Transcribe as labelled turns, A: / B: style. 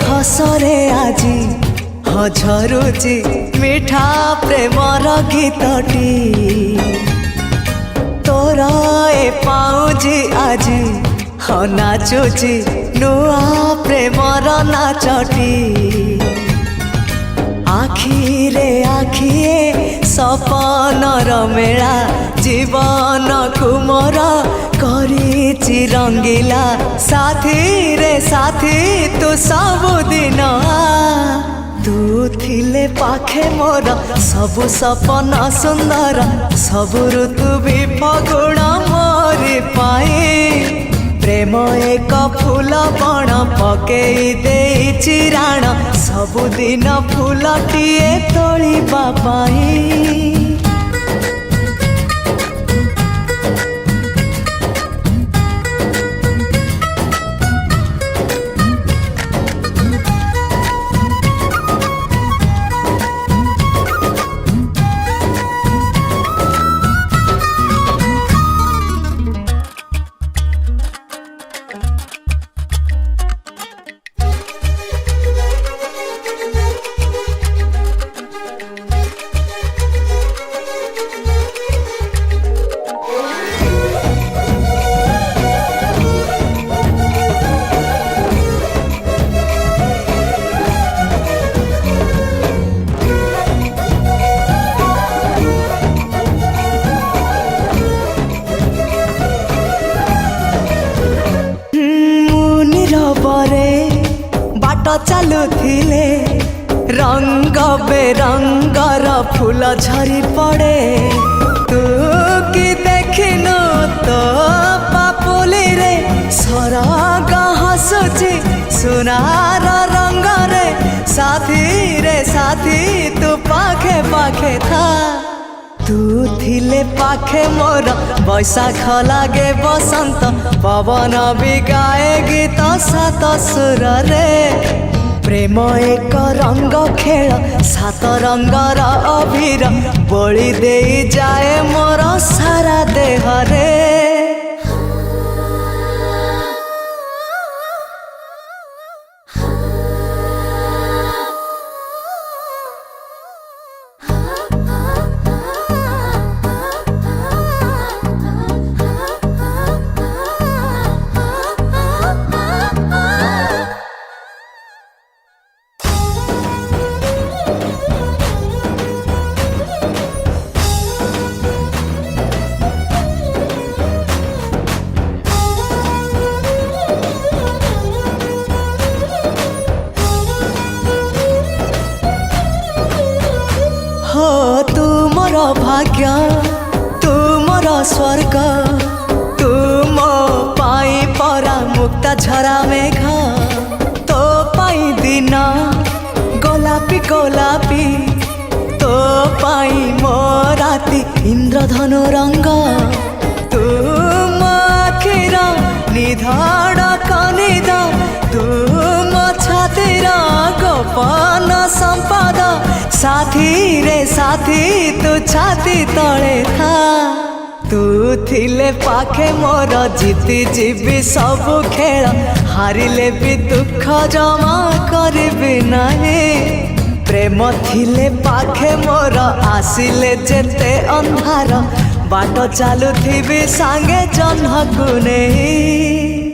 A: हसरे आजी झरुची मिठा प्रेमर गीतटी तोर ए पाउजी आजी नाचुची नुआ प्रेमर नाचटी आखिरे आखिए सपनर मेला जीवन कुमर करिछि रंगीला साथी रे साथी तू सबुदिन तू थिले पाखे मोर सबु सपन सुंदर सबु ऋतु भी फगुण मोरी पाए प्रेम एक फूल बण पकई देइछि राण सबुदिन फूलटिए तोलिबा पाई बाट चलुथिले रंग बेरंगर फूल झरी पड़े तू कि देखिनु तो पापुली रे सरग हसुची सुनार रंग रे साथी तू पाखे पाखे था तू थिले पाखे मोर बैशाख लागे बसंत पवन भी गाए गीत सात सुर रे प्रेम एक रंग खेल सात रंगर अभीर बोली दे जाए मोर सारा देह रे हो तू मोर भाग्य तू मोर स्वर्ग तू मो पाई परा मुक्ता झरा मेघ तो पाई दिन गोलापी गोलापी तो पाई मो राती इंद्रधनु रंग तू मो आखिर निधड़क निद तू मो छातीर गोपन संपद साथी रे साथी तू छाती तले था तू थिले पाखे मोर जीती जीवी सबु खेल हारिले भी दुख जमा करबी नहीं प्रेम थिले पाखे मोर आसिले जेते अंधार बाट चालुथिबी सांगे जह्नकु नहीं।